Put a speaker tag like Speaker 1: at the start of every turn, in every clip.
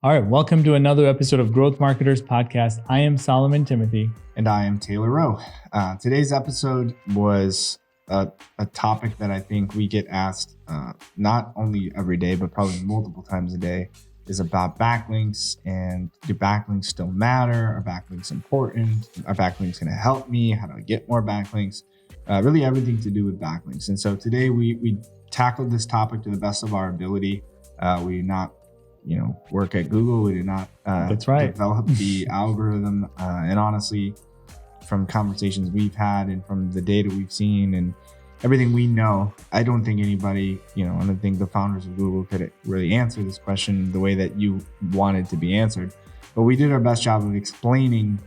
Speaker 1: All right, welcome to another episode of Growth Marketers Podcast. I am Solomon Timothy.
Speaker 2: And I am Taylor Rowe. Today's episode was a topic that I think we get asked not only every day, but probably multiple times a day, is about backlinks. And do backlinks still matter? Are backlinks important? Are backlinks going to help me? How do I get more backlinks? Really everything to do with backlinks. And so today we tackled this topic to the best of our ability. We not work at Google. We did not develop the algorithm. And honestly, from conversations we've had and from the data we've seen and everything we know, I don't think anybody, I don't think the founders of Google could really answer this question the way that you wanted to be answered. But we did our best job of explaining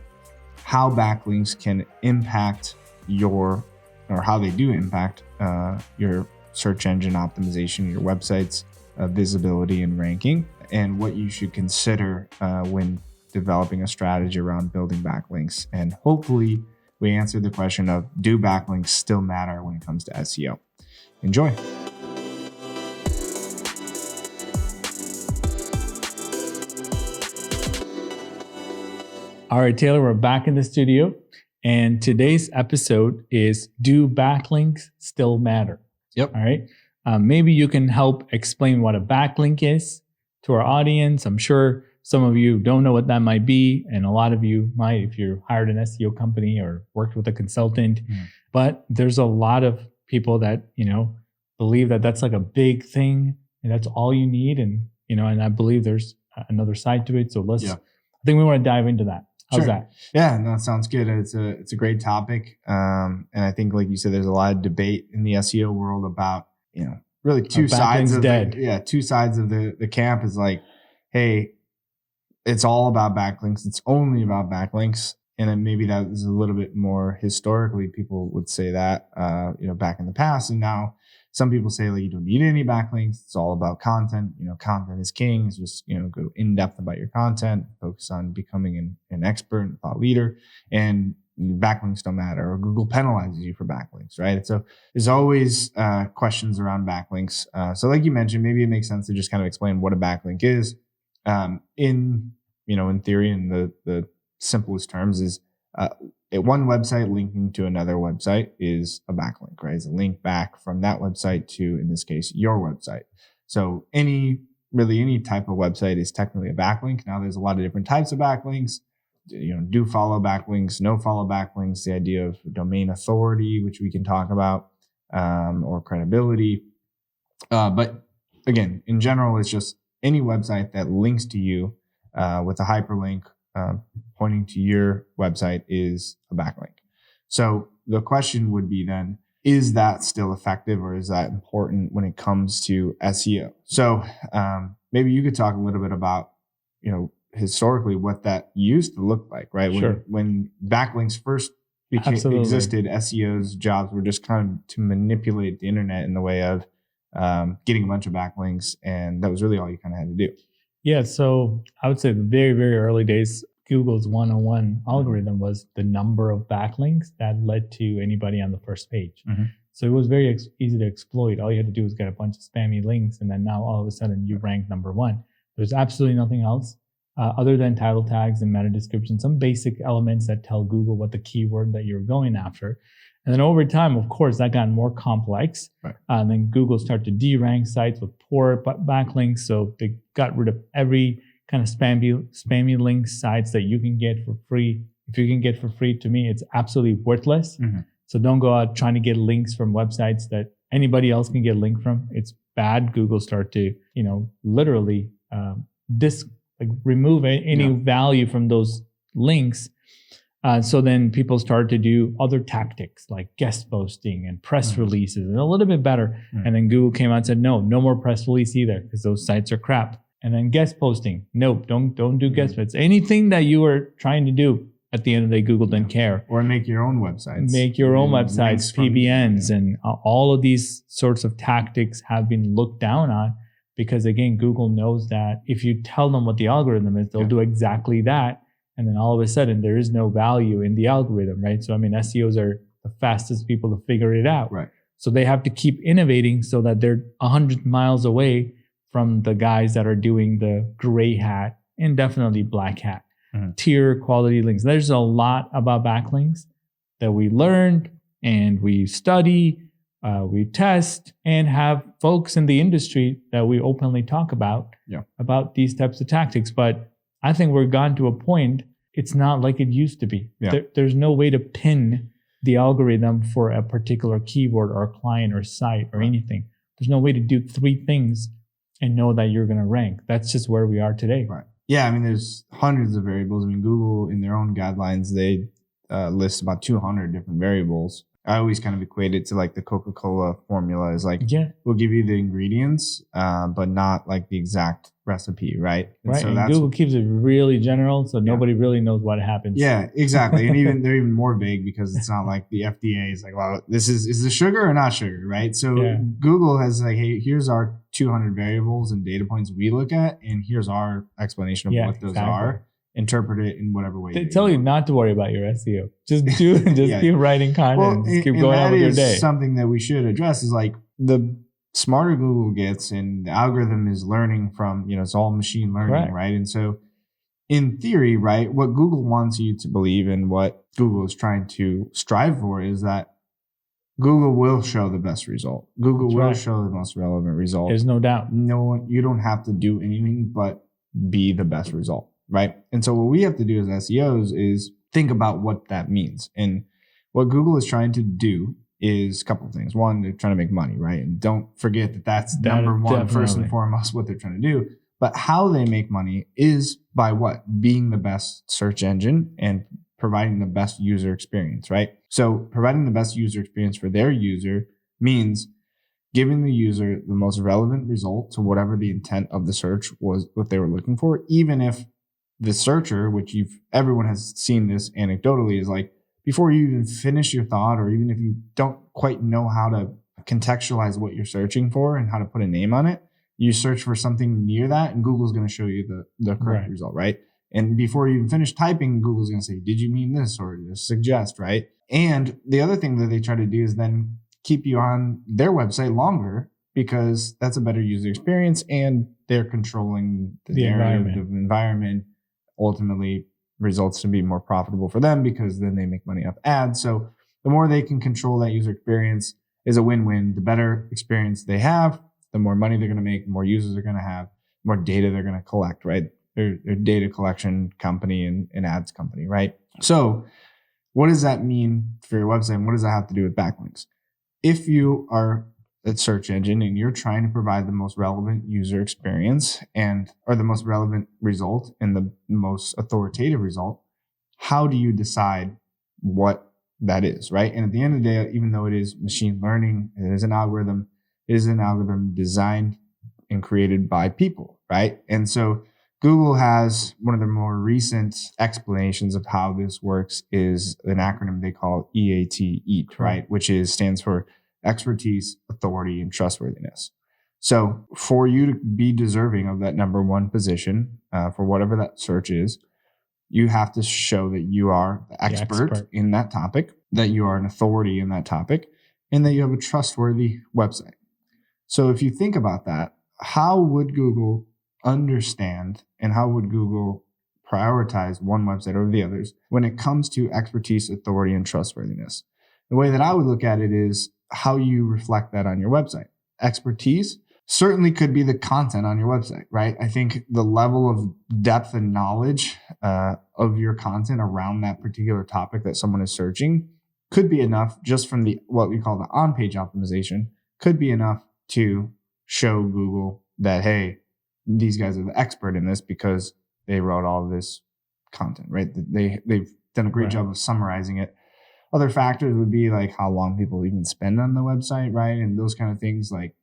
Speaker 2: how backlinks can impact how they do impact your search engine optimization, your website's visibility and ranking, and what you should consider when developing a strategy around building backlinks. And hopefully we answered the question of, do backlinks still matter when it comes to SEO? Enjoy.
Speaker 1: All right, Taylor, we're back in the studio. And today's episode is, do backlinks still matter?
Speaker 2: Yep.
Speaker 1: All right. Maybe you can help explain what a backlink is to our audience. I'm sure some of you don't know what that might be, and a lot of you might if you hired an SEO company or worked with a consultant. But there's a lot of people that, believe that that's like a big thing and that's all you need. And, and I believe there's another side to it. So I think we want to dive into that. How's that?
Speaker 2: Yeah, no, that sounds good. It's a great topic. And I think, like you said, there's a lot of debate in the SEO world about, really two sides of the camp is like, hey, it's all about backlinks. It's only about backlinks. And then maybe that is a little bit more historically, people would say that, back in the past. And now some people say, like, you don't need any backlinks. It's all about content. Content is king. It's just, go in depth about your content, focus on becoming an expert and thought leader, and backlinks don't matter, or Google penalizes you for backlinks, right? So there's always questions around backlinks. So like you mentioned, maybe it makes sense to just kind of explain what a backlink is. In theory, in the simplest terms, is one website linking to another website is a backlink, right? It's a link back from that website to, in this case, your website. So any type of website is technically a backlink. Now there's a lot of different types of backlinks. Do follow backlinks, no follow backlinks, the idea of domain authority, which we can talk about, or credibility. But again, in general, it's just any website that links to you with a hyperlink pointing to your website is a backlink. So the question would be then, is that still effective, or is that important when it comes to SEO? So maybe you could talk a little bit about, historically what that used to look like, right?
Speaker 1: Sure.
Speaker 2: When backlinks first existed, SEO's jobs were just kind of to manipulate the internet in the way of getting a bunch of backlinks, and that was really all you kind of had to do.
Speaker 1: Yeah, so I would say the very, very early days, Google's 101 algorithm was the number of backlinks that led to anybody on the first page. So it was very easy to exploit. All you had to do was get a bunch of spammy links, and then now all of a sudden you rank number one. There's absolutely nothing else other than title tags and meta description, some basic elements that tell Google what the keyword that you're going after. And then over time, of course, that got more complex.
Speaker 2: Right.
Speaker 1: Then Google started to de-rank sites with poor backlinks. So they got rid of every kind of spammy link sites that you can get for free. If you can get for free, to me, it's absolutely worthless. So don't go out trying to get links from websites that anybody else can get link from. It's bad. Google start to, literally remove any value from those links. So then people start to do other tactics like guest posting and press releases, and a little bit better. And then Google came out and said, no more press release either, because those sites are crap. And then guest posting, nope, don't do guest posts. Anything that you were trying to do, at the end of the day, Google didn't care.
Speaker 2: Or make your own websites.
Speaker 1: Make your own websites, PBNs, and all of these sorts of tactics have been looked down on, because again, Google knows that if you tell them what the algorithm is, they'll do exactly that. And then all of a sudden, there is no value in the algorithm, right? So, SEOs are the fastest people to figure it out.
Speaker 2: Right.
Speaker 1: So they have to keep innovating so that they're 100 miles away from the guys that are doing the gray hat and definitely black hat. Tier quality links. There's a lot about backlinks that we learned and we study, we test, and have folks in the industry that we openly talk about these types of tactics. But I think we're gone to a point, it's not like it used to be. There's no way to pin the algorithm for a particular keyword or client or site or anything. There's no way to do 3 things and know that you're going to rank. That's just where we are today.
Speaker 2: Right. Yeah. I mean, there's hundreds of variables. I mean, Google in their own guidelines, they list about 200 different variables. I always kind of equate it to like the Coca-Cola formula is like, we'll give you the ingredients, but not like the exact recipe, right?
Speaker 1: And so and Google keeps it really general, so nobody really knows what happens.
Speaker 2: Yeah, exactly. And they're even more vague because it's not like the FDA is like, well, is this sugar or not sugar, right? So Google has like, hey, here's our 200 variables and data points we look at, and here's our explanation of what those are. Interpret it in whatever way.
Speaker 1: They tell you not to worry about your SEO. Just keep writing content. Just keep going on with your day.
Speaker 2: Something that we should address is like the smarter Google gets and the algorithm is learning from, it's all machine learning, right? And so in theory, right, what Google wants you to believe and what Google is trying to strive for is that Google will show the best result. Google will show the most relevant result.
Speaker 1: There's no doubt.
Speaker 2: You don't have to do anything but be the best result. Right. And so what we have to do as SEOs is think about what that means. And what Google is trying to do is a couple of things. One, they're trying to make money, right? And don't forget that that's number one, first and foremost, what they're trying to do. But how they make money is by what? Being the best search engine and providing the best user experience, right? So providing the best user experience for their user means giving the user the most relevant result to whatever the intent of the search was, what they were looking for, even if the searcher, which everyone has seen this anecdotally, is like before you even finish your thought, or even if you don't quite know how to contextualize what you're searching for and how to put a name on it, you search for something near that, and Google's going to show you the correct result, right? And before you even finish typing, Google's going to say, "Did you mean this?" or just suggest, right? And the other thing that they try to do is then keep you on their website longer, because that's a better user experience, and they're controlling the environment. Ultimately results to be more profitable for them because then they make money off ads. So the more they can control that user experience is a win-win. The better experience they have, the more money they're going to make, the more users they're going to have, more data they're going to collect, right? They're a data collection company and an ads company, right? So what does that mean for your website? And what does that have to do with backlinks? If you are a search engine and you're trying to provide the most relevant user experience or the most relevant result and the most authoritative result, how do you decide what that is, right? And at the end of the day, even though it is machine learning, it is an algorithm designed and created by people, right? And so Google has one of the more recent explanations of how this works is an acronym they call EAT, right? Which stands for expertise, authority, and trustworthiness. So for you to be deserving of that number one position for whatever that search is, you have to show that you are the expert in that topic, that you are an authority in that topic, and that you have a trustworthy website. So if you think about that, how would Google understand and how would Google prioritize one website over the others when it comes to expertise, authority, and trustworthiness? The way that I would look at it is how you reflect that on your website. Expertise certainly could be the content on your website, right? I think the level of depth and knowledge of your content around that particular topic that someone is searching could be enough just from what we call the on-page optimization, could be enough to show Google that, hey, these guys are the expert in this because they wrote all of this content, right? They've done a great job of summarizing it. Other factors would be like how long people even spend on the website, right? And those kind of things, like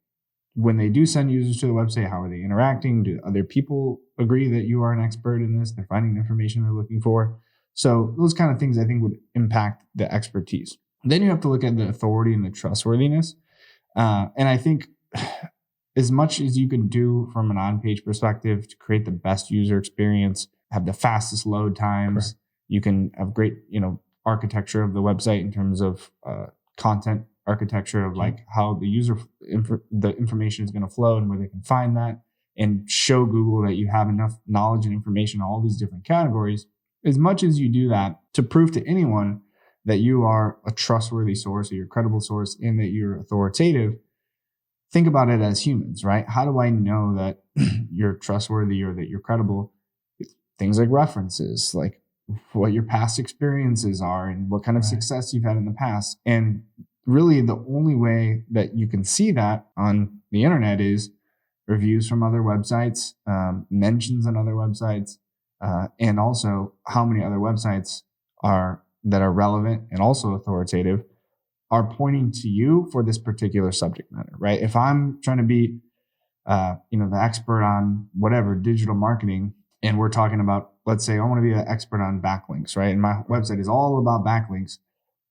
Speaker 2: when they do send users to the website, how are they interacting? Do other people agree that you are an expert in this? They're finding the information they're looking for. So those kind of things I think would impact the expertise. Then you have to look at the authority and the trustworthiness. And I think as much as you can do from an on-page perspective to create the best user experience, have the fastest load times, you can have great, architecture of the website in terms of content architecture of like how the information is going to flow and where they can find that, and show Google that you have enough knowledge and information on all these different categories. As much as you do that to prove to anyone that you are a trustworthy source or you're a credible source and that you're authoritative, think about it as humans, right? How do I know that you're trustworthy or that you're credible? Things like references, like what your past experiences are and what kind of success you've had in the past. And really the only way that you can see that on the internet is reviews from other websites, mentions on other websites, and also how many other websites that are relevant and also authoritative are pointing to you for this particular subject matter, right? If I'm trying to be, the expert on whatever digital marketing, and we're talking about, let's say I want to be an expert on backlinks, right? And my website is all about backlinks.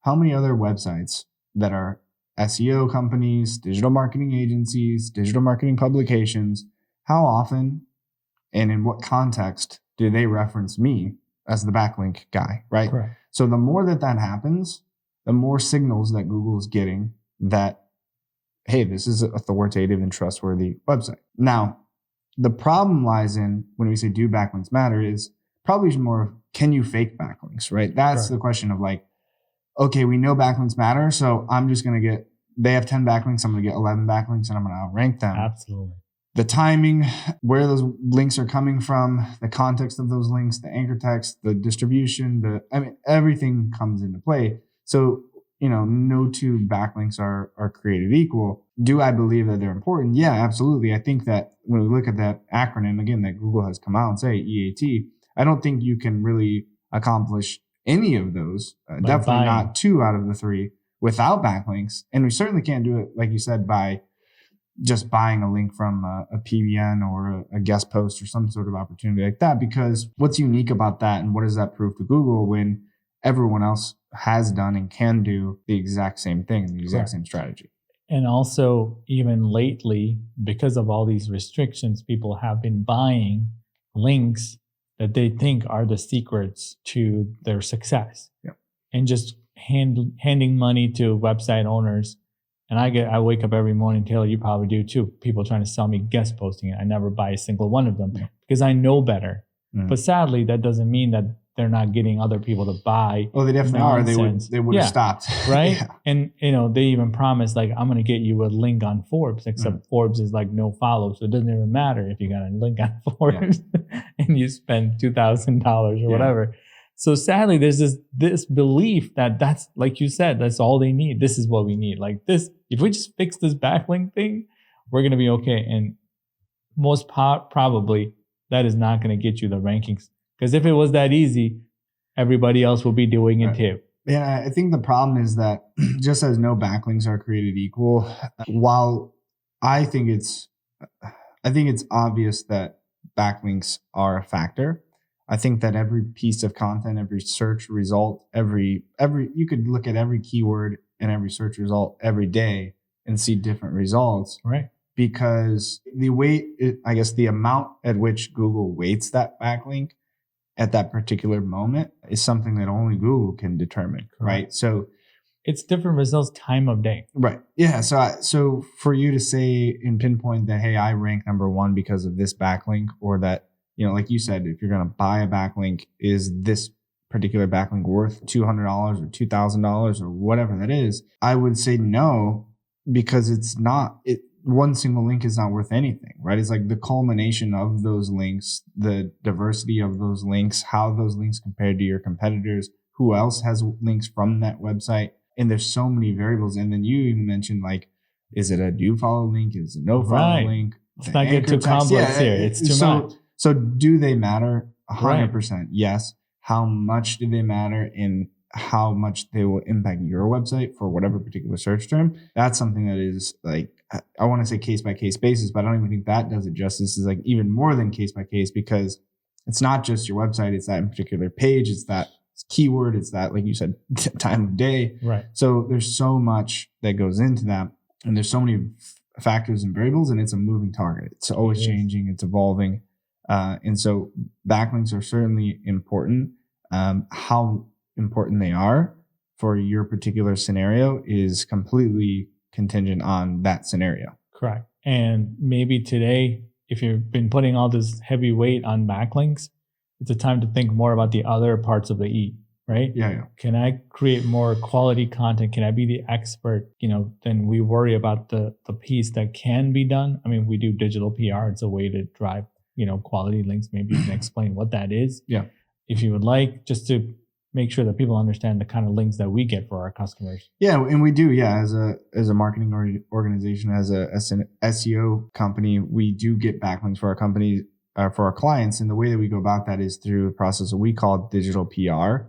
Speaker 2: How many other websites that are SEO companies, digital marketing agencies, digital marketing publications, how often and in what context do they reference me as the backlink guy, right?
Speaker 1: Correct.
Speaker 2: So the more that happens, the more signals that Google is getting that, hey, this is an authoritative and trustworthy website. Now, the problem lies in when we say do backlinks matter is probably more of can you fake backlinks, right? That's the question of like, okay, we know backlinks matter, so I'm just going to they have 10 backlinks, I'm going to get 11 backlinks and I'm going to outrank them.
Speaker 1: Absolutely.
Speaker 2: The timing, where those links are coming from, the context of those links, the anchor text, the distribution, everything comes into play. So, no two backlinks are created equal. Do I believe that they're important? Yeah, absolutely. I think that when we look at that acronym, again, that Google has come out and say EAT, I don't think you can really accomplish any of those, definitely not 2 out of the 3 without backlinks. And we certainly can't do it, like you said, by just buying a link from a PBN or a guest post or some sort of opportunity like that, because what's unique about that and what does that prove to Google when everyone else has done and can do the exact same thing, the exact same strategy?
Speaker 1: And also, even lately, because of all these restrictions, people have been buying links that they think are the secrets to their success, and just handing money to website owners. And I wake up every morning, Taylor, you probably do too, people trying to sell me guest posting. I never buy a single one of them because I know better. But sadly, that doesn't mean that they're not getting other people to buy.
Speaker 2: Oh, they definitely
Speaker 1: nonsense.
Speaker 2: Are. They would have stopped.
Speaker 1: Right? And, they even promise, like, I'm going to get you a link on Forbes, except Forbes is like no follow. So it doesn't even matter if you got a link on Forbes and you spend $2,000 or whatever. So sadly, there's this belief that that's, like you said, that's all they need. This is what we need. Like this, if we just fix this backlink thing, we're going to be okay. And most probably that is not going to get you the rankings. Because if it was that easy, everybody else will be doing it too.
Speaker 2: Yeah, I think the problem is that just as no backlinks are created equal, while I think it's obvious that backlinks are a factor. I think that every piece of content, every search result, every you could look at every keyword and every search result every day and see different results.
Speaker 1: Right.
Speaker 2: Because the amount at which Google weights that backlink at that particular moment is something that only Google can determine. Correct. Right. So
Speaker 1: it's different results time of day.
Speaker 2: Right. Yeah. So for you to say and pinpoint that, hey, I rank number 1 because of this backlink, or that, like you said, if you're going to buy a backlink, is this particular backlink worth $200 or $2,000 or whatever that is? I would say no, because it's not. One single link is not worth anything, right? It's like the culmination of those links, the diversity of those links, how those links compare to your competitors, who else has links from that website. And there's so many variables. And then you even mentioned, like, is it a do follow link? Is it a no follow link?
Speaker 1: Let's not get too complex here. It's too much.
Speaker 2: So do they matter? 100%. Yes. How much do they matter, and how much they will impact your website for whatever particular search term? That's something that is, like, I want to say case by case basis, but I don't even think that does it justice. It's like even more than case by case, because it's not just your website. It's that particular page. It's that keyword. It's that, like you said, time of day.
Speaker 1: Right.
Speaker 2: So there's so much that goes into that, and there's so many factors and variables, and it's a moving target. It's always changing. It's evolving. And so backlinks are certainly important. How important they are for your particular scenario is completely contingent on that scenario.
Speaker 1: Correct. And maybe today if you've been putting all this heavy weight on backlinks, it's a time to think more about the other parts of the E, right?
Speaker 2: Yeah.
Speaker 1: Can I create more quality content? Can I be the expert? Then we worry about the piece that can be done. I mean, we do digital PR. It's a way to drive, quality links. Maybe you can explain what that is.
Speaker 2: Yeah.
Speaker 1: If you would like, just to make sure that people understand the kind of links that we get for our customers.
Speaker 2: Yeah, and we do. Yeah, as a marketing organization, as an SEO company, we do get backlinks for our company, for our clients. And the way that we go about that is through a process that we call digital PR,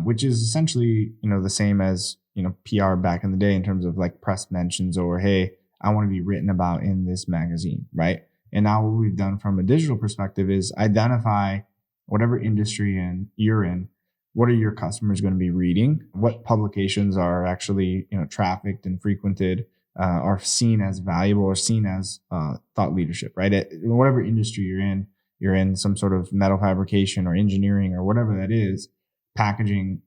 Speaker 2: which is essentially, the same as, PR back in the day in terms of like press mentions or, hey, I want to be written about in this magazine, right? And now what we've done from a digital perspective is identify whatever industry you're in. What are your customers going to be reading? What publications are actually, trafficked and frequented, are seen as valuable or seen as thought leadership, right? Whatever industry you're in some sort of metal fabrication or engineering or whatever that is, packaging,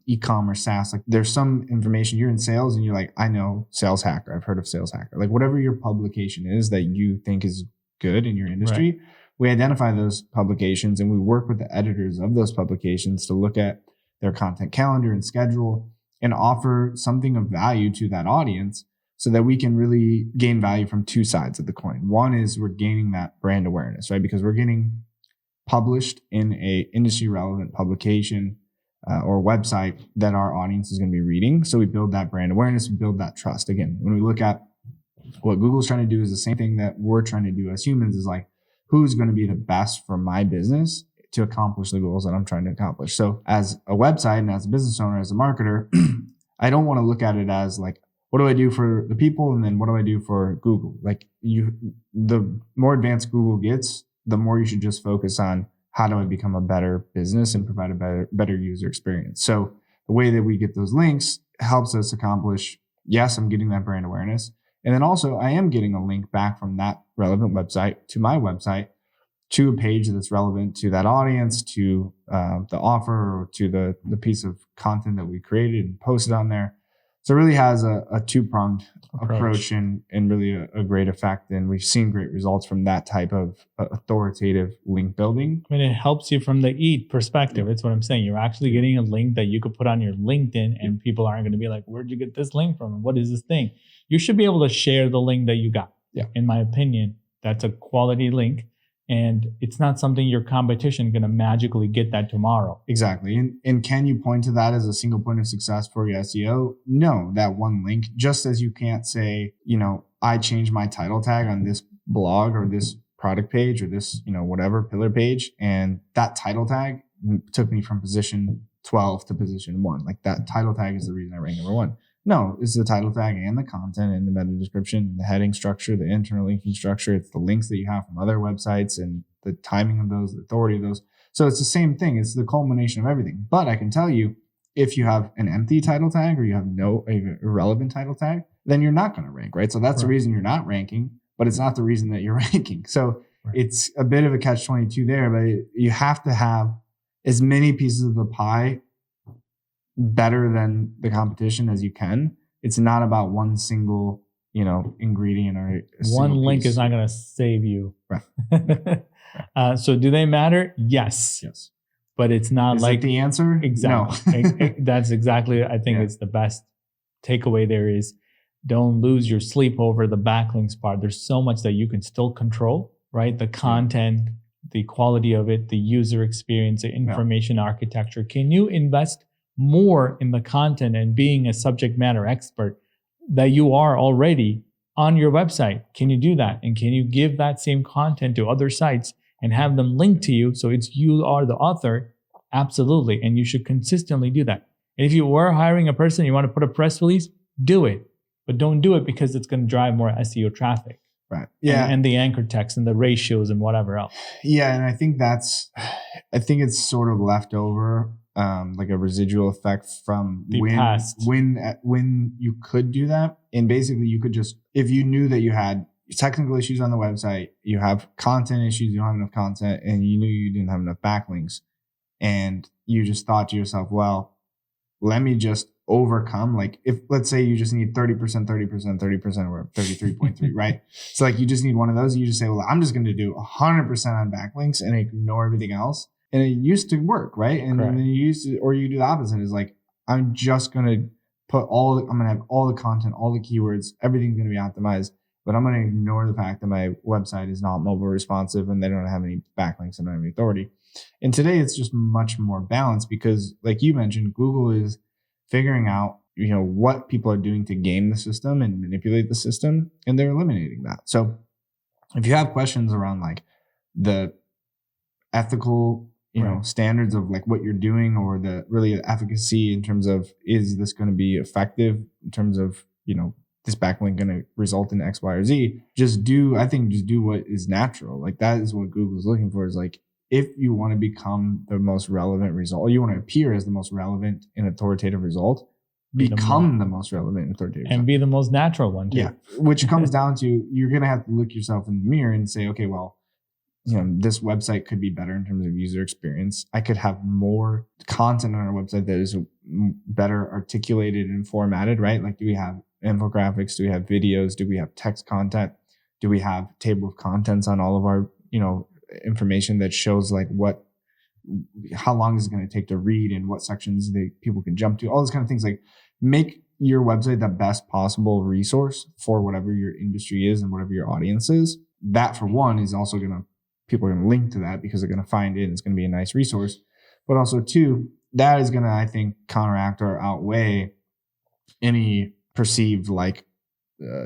Speaker 2: e-commerce, SaaS. Like there's some information. You're in sales and you're like, I know Sales Hacker. I've heard of Sales Hacker. Like whatever your publication is that you think is good in your industry. Right. We identify those publications and we work with the editors of those publications to look at their content calendar and schedule and offer something of value to that audience so that we can really gain value from two sides of the coin. One is we're gaining that brand awareness, right? Because we're getting published in a industry relevant publication or website that our audience is going to be reading. So we build that brand awareness, we build that trust. Again, when we look at what Google's trying to do is the same thing that we're trying to do as humans is like, who's going to be the best for my business to accomplish the goals that I'm trying to accomplish. So as a website and as a business owner, as a marketer, I don't want to look at it as like, what do I do for the people? And then what do I do for Google? Like the more advanced Google gets, the more you should just focus on how do I become a better business and provide a better user experience. So the way that we get those links helps us accomplish, yes, I'm getting that brand awareness. And then also I am getting a link back from that relevant website to my website to a page that's relevant to that audience, to the offer or to the piece of content that we created and posted on there. So it really has a two-pronged approach and really a great effect. And we've seen great results from that type of authoritative link building.
Speaker 1: I mean, it helps you from the EAT perspective. It's what I'm saying. You're actually getting a link that you could put on your LinkedIn and people aren't going to be like, where'd you get this link from? What is this thing? You should be able to share the link that you got.
Speaker 2: Yeah.
Speaker 1: In my opinion, that's a quality link. And it's not something your competition going to magically get that tomorrow.
Speaker 2: Exactly. And can you point to that as a single point of success for your SEO? No, that one link, just as you can't say, I changed my title tag on this blog or this product page or this, whatever pillar page. And that title tag took me from position 12 to position 1. Like that title tag is the reason I rank number 1. No, it's the title tag and the content and the meta description, the heading structure, the internal linking structure. It's the links that you have from other websites and the timing of those, the authority of those. So it's the same thing. It's the culmination of everything. But I can tell you, if you have an empty title tag or you have no irrelevant title tag, then you're not going to rank, right? So that's the reason you're not ranking, but it's not the reason that you're ranking. So it's a bit of a catch-22 there, but you have to have as many pieces of the pie better than the competition as you can. It's not about one single, ingredient or
Speaker 1: one link piece. Is not going to save you.
Speaker 2: Right.
Speaker 1: So do they matter? Yes. But it's not
Speaker 2: is
Speaker 1: like
Speaker 2: it the answer.
Speaker 1: Exactly. No. That's exactly. I think it's the best takeaway there is don't lose your sleep over the backlinks part. There's so much that you can still control, right? The content, the quality of it, the user experience, the information architecture. Can you invest more in the content and being a subject matter expert that you are already on your website? Can you do that? And can you give that same content to other sites and have them link to you so it's you are the author? Absolutely. And you should consistently do that. And if you were hiring a person, you want to put a press release, do it. But don't do it because it's going to drive more SEO traffic.
Speaker 2: Right. Yeah.
Speaker 1: And the anchor text and the ratios and whatever else.
Speaker 2: Yeah. And I think it's sort of left over. Like a residual effect from
Speaker 1: the past.
Speaker 2: When you could do that. And basically you could just, if you knew that you had technical issues on the website, you have content issues, you don't have enough content, and you knew you didn't have enough backlinks, and you just thought to yourself, well, let me just overcome, like if let's say you just need 30%, 30%, or 33.3, right? So like you just need one of those. You just say, well, I'm just going to do 100% on backlinks and ignore everything else. And it used to work, right? And then you do the opposite, is like, I'm just going to I'm going to have all the content, all the keywords, everything's going to be optimized, but I'm going to ignore the fact that my website is not mobile responsive and they don't have any backlinks and don't have any authority. And today it's just much more balanced because, like you mentioned, Google is figuring out, what people are doing to game the system and manipulate the system, and they're eliminating that. So if you have questions around like the ethical, standards of like what you're doing, or the really efficacy in terms of, is this going to be effective in terms of, this backlink going to result in X, Y, or Z, just do what is natural. Like that is what Google is looking for, is like, if you want to become the most relevant result, or you want to appear as the most relevant and authoritative result, become the most relevant and authoritative
Speaker 1: and be the most natural one too.
Speaker 2: Yeah, which comes down to, you're going to have to look yourself in the mirror and say, okay, well, this website could be better in terms of user experience. I could have more content on our website that is better articulated and formatted, right? Like, do we have infographics? Do we have videos? Do we have text content? Do we have table of contents on all of our, information that shows like how long is it going to take to read and what sections people can jump to, all those kind of things. Like, make your website the best possible resource for whatever your industry is and whatever your audience is. That, for one, is also people are going to link to that because they're going to find it and it's going to be a nice resource. But also, two, that is going to, I think, counteract or outweigh any perceived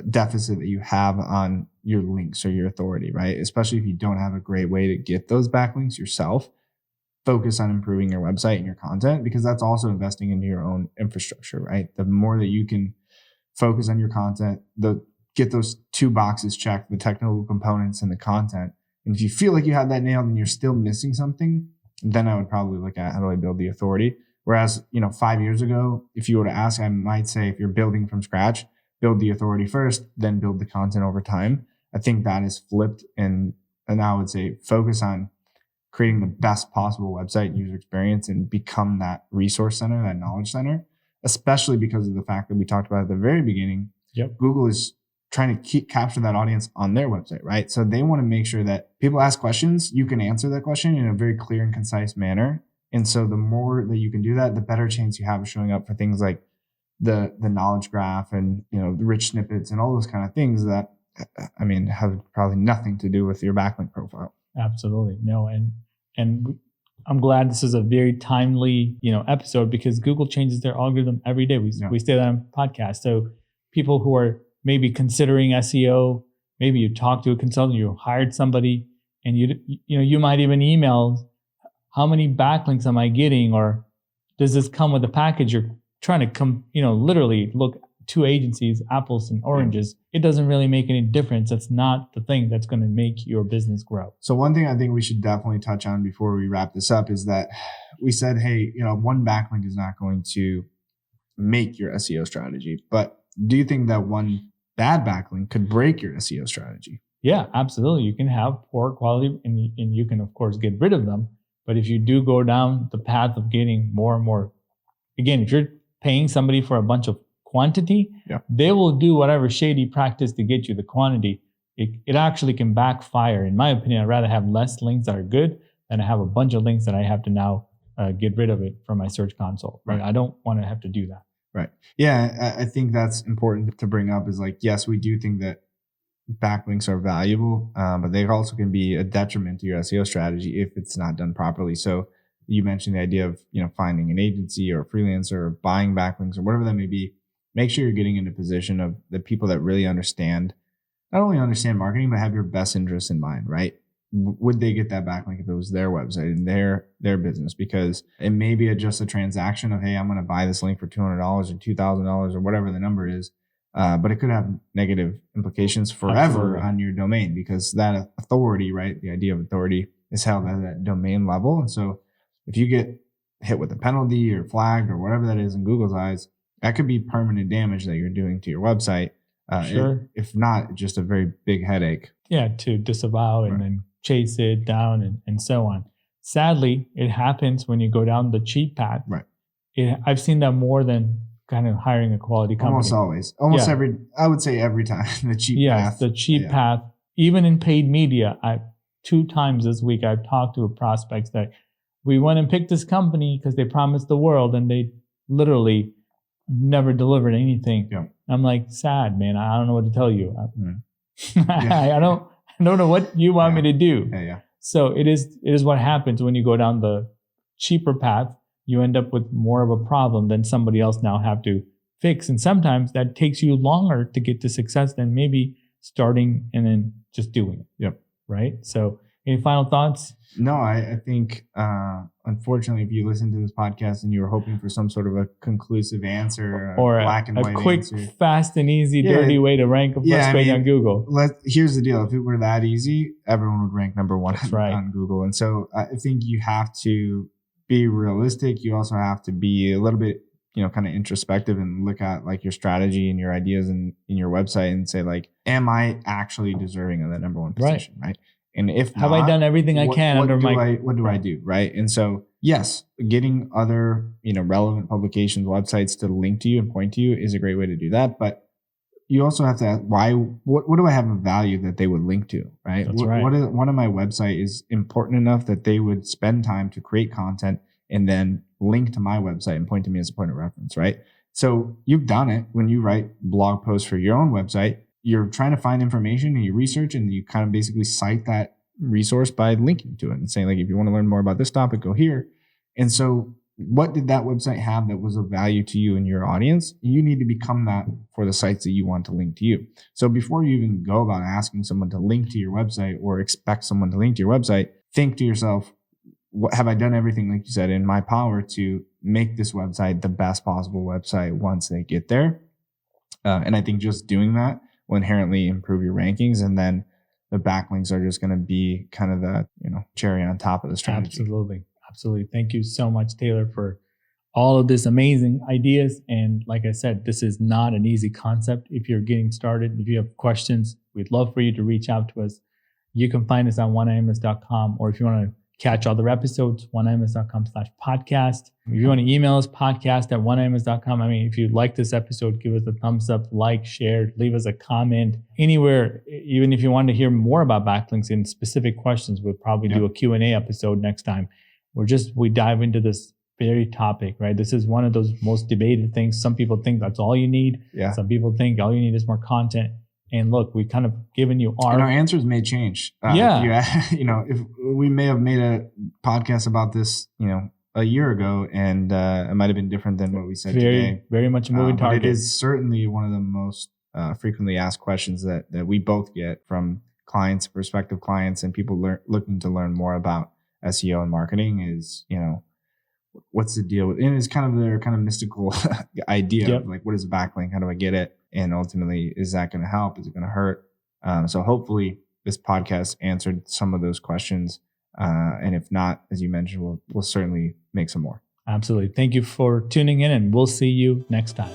Speaker 2: deficit that you have on your links or your authority, right? Especially if you don't have a great way to get those backlinks yourself. Focus on improving your website and your content, because that's also investing into your own infrastructure, right? The more that you can focus on your content, get those two boxes checked, the technical components and the content. And if you feel like you have that nailed and you're still missing something, then I would probably look at, how do I build the authority? Whereas, 5 years ago, if you were to ask, I might say, if you're building from scratch, build the authority first, then build the content over time. I think that is flipped. And I would say focus on creating the best possible website user experience and become that resource center, that knowledge center, especially because of the fact that we talked about at the very beginning.
Speaker 1: Yep.
Speaker 2: Google is trying to capture that audience on their website, right? So they want to make sure that people ask questions, you can answer that question in a very clear and concise manner. And so the more that you can do that, the better chance you have of showing up for things like the knowledge graph and, the rich snippets and all those kind of things that, have probably nothing to do with your backlink profile.
Speaker 1: Absolutely. No. And I'm glad this is a very timely, episode, because Google changes their algorithm every day. We say that on podcasts. So people who are maybe considering SEO, maybe you talk to a consultant, you hired somebody, and you might even email, how many backlinks am I getting? Or does this come with a package? You're trying to literally look two agencies, apples and oranges. It doesn't really make any difference. That's not the thing that's going to make your business grow.
Speaker 2: So one thing I think we should definitely touch on before we wrap this up is that we said, hey, one backlink is not going to make your SEO strategy. But do you think that one bad backlink could break your SEO strategy?
Speaker 1: Yeah, absolutely. You can have poor quality and you can, of course, get rid of them. But if you do go down the path of getting more and more, again, if you're paying somebody for a bunch of quantity, they will do whatever shady practice to get you the quantity. It actually can backfire. In my opinion, I'd rather have less links that are good than I have a bunch of links that I have to now get rid of it from my search console. Right? I don't want to have to do that.
Speaker 2: Right. Yeah, I think that's important to bring up, is like, yes, we do think that backlinks are valuable, but they also can be a detriment to your SEO strategy if it's not done properly. So you mentioned the idea of, finding an agency or a freelancer or buying backlinks or whatever that may be. Make sure you're getting into a position of the people that really not only understand marketing, but have your best interests in mind, right? Would they get that backlink if it was their website and their business? Because it may be just a transaction of, hey, I'm going to buy this link for $200 or $2,000 or whatever the number is. But it could have negative implications forever on your domain, because that authority, right? The idea of authority is held at that domain level. And so if you get hit with a penalty or flagged or whatever that is in Google's eyes, that could be permanent damage that you're doing to your website. If not, just a very big headache.
Speaker 1: Yeah, to disavow and then chase it down and so on. Sadly, it happens when you go down the cheap path.
Speaker 2: Right.
Speaker 1: I've seen that more than kind of hiring a quality company.
Speaker 2: Almost always. I would say every time. The cheap path.
Speaker 1: Yes, the cheap path. Even in paid media, 2 times this week, I've talked to prospects that we went and picked this company because they promised the world and they literally never delivered anything. Yeah. I'm like, sad, man. I don't know what to tell you. I don't know what you want me to do.
Speaker 2: Yeah.
Speaker 1: So it is what happens when you go down the cheaper path. You end up with more of a problem than somebody else now have to fix. And sometimes that takes you longer to get to success than maybe starting and then just doing it.
Speaker 2: Yep.
Speaker 1: Right? So any final thoughts?
Speaker 2: No, I think, unfortunately, if you listen to this podcast and you were hoping for some sort of a conclusive answer
Speaker 1: or a quick, fast and easy, dirty way to rank a first page on Google.
Speaker 2: Here's the deal. If it were that easy, everyone would rank number 1 on Google. And so I think you have to be realistic. You also have to be a little bit, kind of introspective and look at like your strategy and your ideas in your website and say like, am I actually deserving of that number 1 position? Right. And if
Speaker 1: have I done everything I can
Speaker 2: what do I do? Right. And so, yes, getting other, relevant publications, websites to link to you and point to you is a great way to do that. But you also have to ask what do I have of value that they would link to? Right.
Speaker 1: That's right.
Speaker 2: What on my website is important enough that they would spend time to create content and then link to my website and point to me as a point of reference. Right. So you've done it when you write blog posts for your own website. You're trying to find information and you research and you kind of basically cite that resource by linking to it and saying like, if you want to learn more about this topic, go here. And so what did that website have that was of value to you and your audience? You need to become that for the sites that you want to link to you. So before you even go about asking someone to link to your website or expect someone to link to your website, think to yourself, what have I done everything, like you said, in my power to make this website the best possible website once they get there? And I think just doing that will inherently improve your rankings, and then the backlinks are just going to be kind of the cherry on top of the strategy.
Speaker 1: Absolutely. Thank you so much, Taylor, for all of this amazing ideas. And like I said, this is not an easy concept. If you're getting started, if you have questions, we'd love for you to reach out to us. You can find us on OneIMS.com, or if you want to catch all their episodes, OneIMS.com/podcast. If you want to email us, podcast@OneIMS.com. I mean, if you like this episode, give us a thumbs up, like, share, leave us a comment anywhere. Even if you want to hear more about backlinks and specific questions, we'll probably do a Q&A episode next time. We dive into this very topic, right? This is one of those most debated things. Some people think that's all you need.
Speaker 2: Yeah.
Speaker 1: Some people think all you need is more content. And look, we've kind of given you
Speaker 2: and our answers may change. If we may have made a podcast about this, a year ago, and it might have been different than what we said today.
Speaker 1: Very much a moving target.
Speaker 2: But it is certainly one of the most frequently asked questions that we both get from clients, prospective clients, and people looking to learn more about SEO and marketing is, what's the deal with it? And it's kind of their kind of mystical idea of like, what is a backlink? How do I get it? And ultimately, is that going to help? Is it going to hurt? So hopefully this podcast answered some of those questions. And if not, as you mentioned, we'll certainly make some more.
Speaker 1: Absolutely. Thank you for tuning in, and we'll see you next time.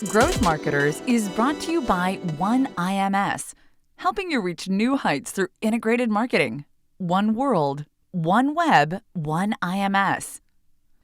Speaker 3: Growth Marketers is brought to you by OneIMS, helping you reach new heights through integrated marketing. One world, one web, OneIMS.